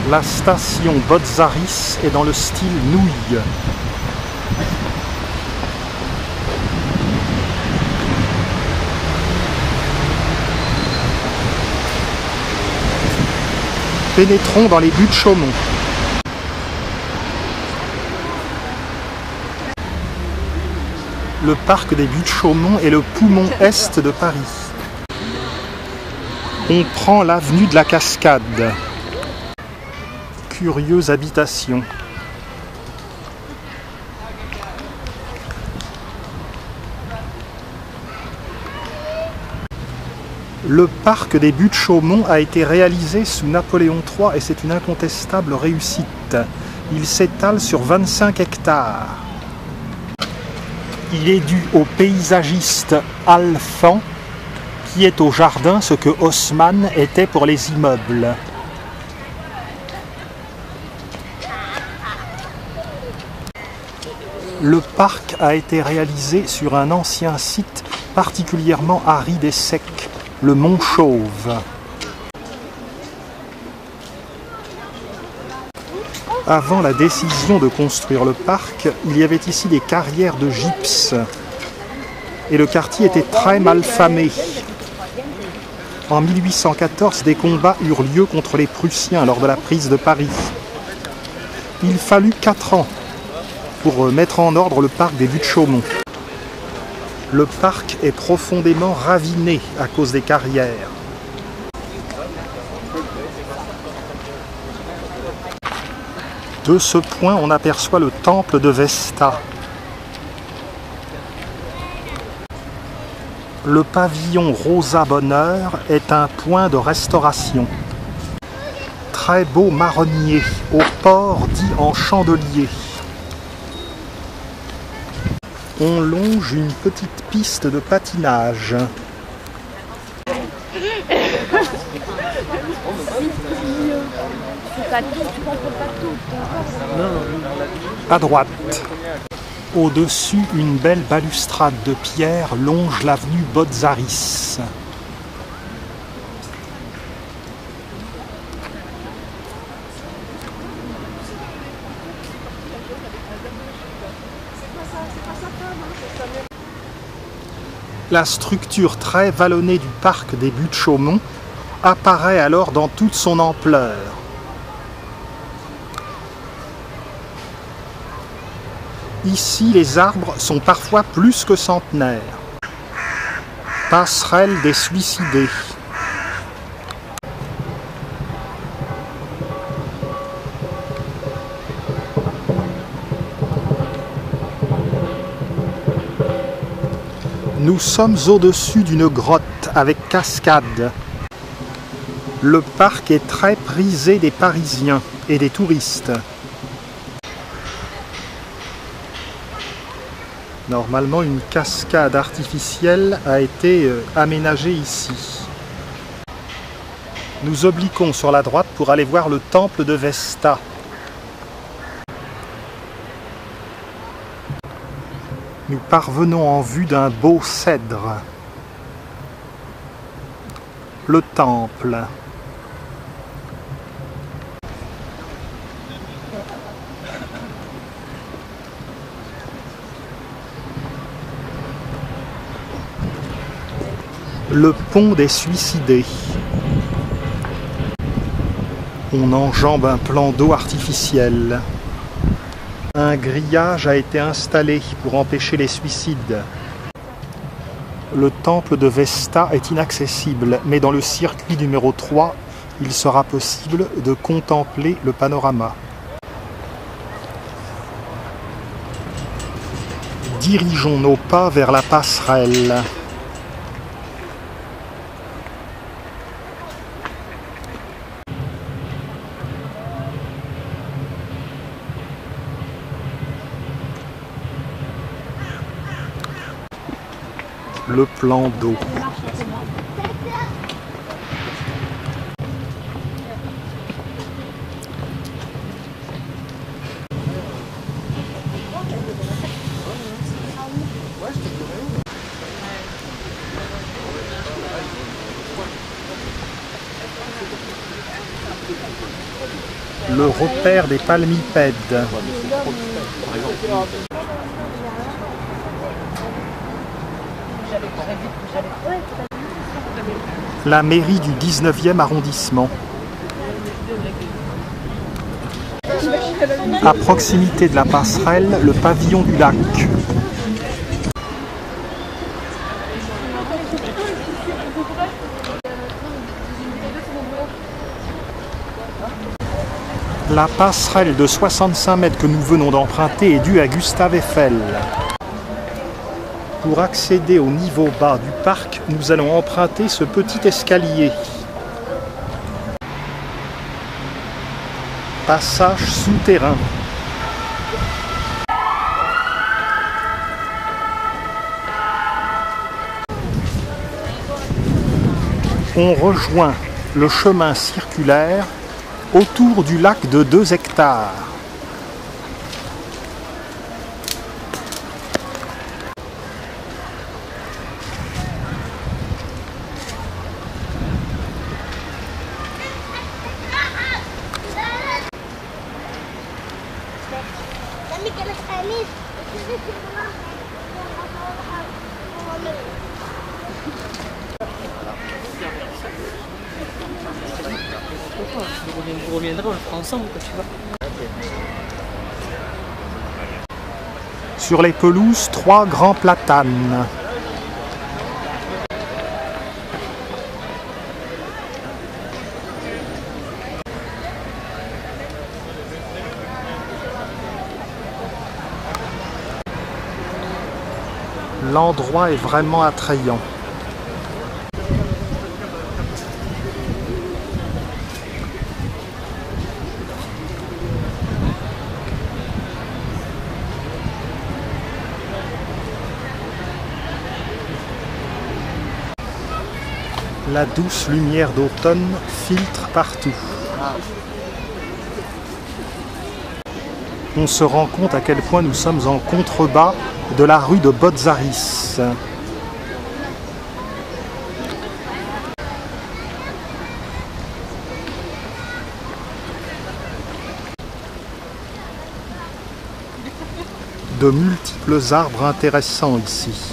La station Botzaris est dans le style nouille. Pénétrons dans les buttes Chaumont. Le parc des buttes Chaumont est le poumon est de Paris. On prend l'avenue de la Cascade. Curieuse habitation. Le parc des buttes Chaumont a été réalisé sous Napoléon III et c'est une incontestable réussite. Il s'étale sur 25 hectares. Il est dû au paysagiste Alphand qui est au jardin ce que Haussmann était pour les immeubles. Le parc a été réalisé sur un ancien site particulièrement aride et sec, le Mont Chauve. Avant la décision de construire le parc, il y avait ici des carrières de gypse et le quartier était très mal famé. En 1814, des combats eurent lieu contre les Prussiens lors de la prise de Paris. Il fallut 4 ans pour mettre en ordre le parc des buttes Chaumont. Le parc est profondément raviné à cause des carrières. De ce point, on aperçoit le temple de Vesta. Le pavillon Rosa Bonheur est un point de restauration. Très beau marronnier, au port dit en chandelier. On longe une petite piste de patinage. À droite, au-dessus, une belle balustrade de pierre longe l'avenue Botzaris. La structure très vallonnée du parc des buttes Chaumont apparaît alors dans toute son ampleur. Ici, les arbres sont parfois plus que centenaires. Passerelle des suicidés. Nous sommes au-dessus d'une grotte avec cascade. Le parc est très prisé des Parisiens et des touristes. Normalement, une cascade artificielle a été aménagée ici. Nous obliquons sur la droite pour aller voir le temple de Vesta. Nous parvenons en vue d'un beau cèdre. Le temple. Le pont des suicidés. On enjambe un plan d'eau artificiel. Un grillage a été installé pour empêcher les suicides. Le temple de Vesta est inaccessible, mais dans le circuit numéro 3, il sera possible de contempler le panorama. Dirigeons nos pas vers la passerelle. Le plan d'eau. Le repère des palmipèdes. La mairie du 19e arrondissement. À proximité de la passerelle, le pavillon du lac. La passerelle de 65 mètres que nous venons d'emprunter est due à Gustave Eiffel. Pour accéder au niveau bas du parc, nous allons emprunter ce petit escalier. Passage souterrain. On rejoint le chemin circulaire autour du lac de 2 hectares. On reviendra, on le fera ensemble, tu vois. Sur les pelouses, 3 grands platanes. L'endroit est vraiment attrayant. La douce lumière d'automne filtre partout. On se rend compte à quel point nous sommes en contrebas de la rue de Botzaris. De multiples arbres intéressants ici.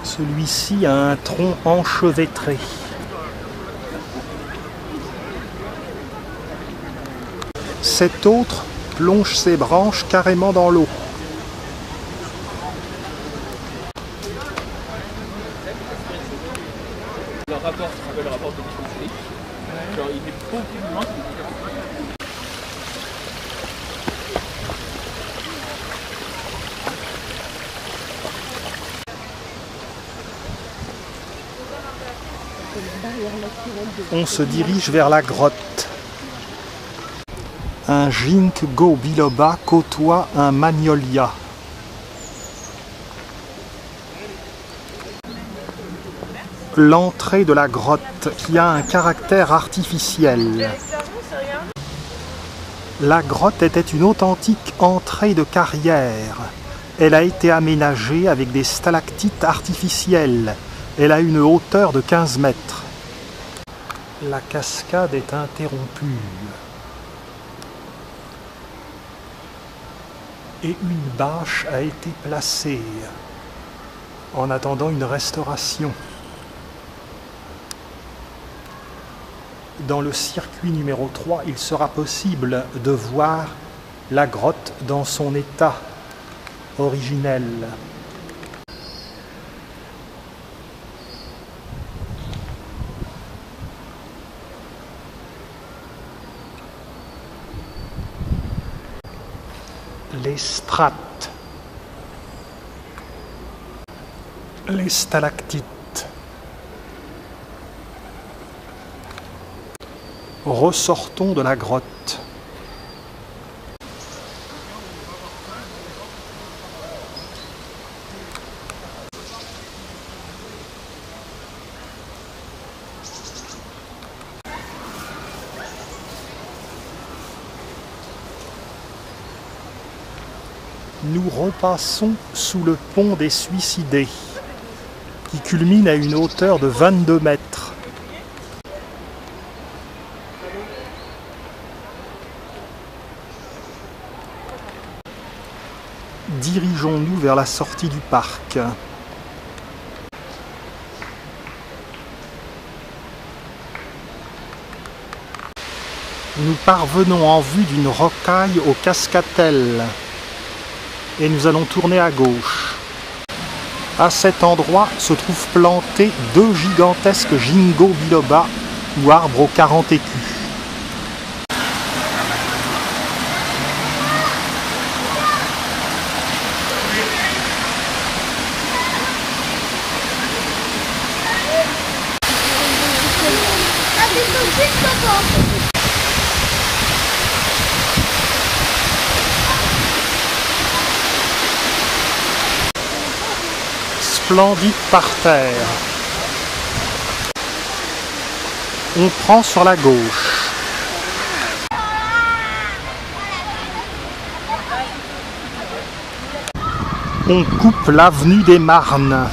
Celui-ci a un tronc enchevêtré. Cet autre plonge ses branches carrément dans l'eau. Le rapport, ça s'appelle le rapport de Dick. Genre, il est beaucoup plus loin que On se dirige vers la grotte. Un ginkgo biloba côtoie un magnolia. L'entrée de la grotte qui a un caractère artificiel. La grotte était une authentique entrée de carrière. Elle a été aménagée avec des stalactites artificielles. Elle a une hauteur de 15 mètres. La cascade est interrompue. Et une bâche a été placée en attendant une restauration. Dans le circuit numéro 3, il sera possible de voir la grotte dans son état originel. Les strates, les stalactites. Ressortons de la grotte. Nous repassons sous le pont des Suicidés, qui culmine à une hauteur de 22 mètres. Dirigeons-nous vers la sortie du parc. Nous parvenons en vue d'une rocaille aux cascatelles et nous allons tourner à gauche. À cet endroit se trouvent plantés 2 gigantesques ginkgo biloba ou arbres aux 40 écus. Splendide parterre. On prend sur la gauche. On coupe l'avenue des Marnes.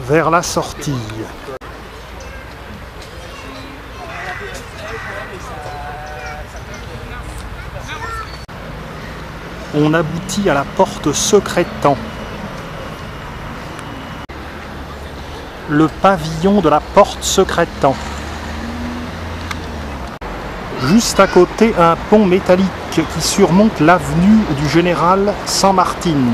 Vers la sortie. On aboutit à la porte Secrétan. Le pavillon de la porte Secrétan. Juste à côté, un pont métallique qui surmonte l'avenue du Général San Martín.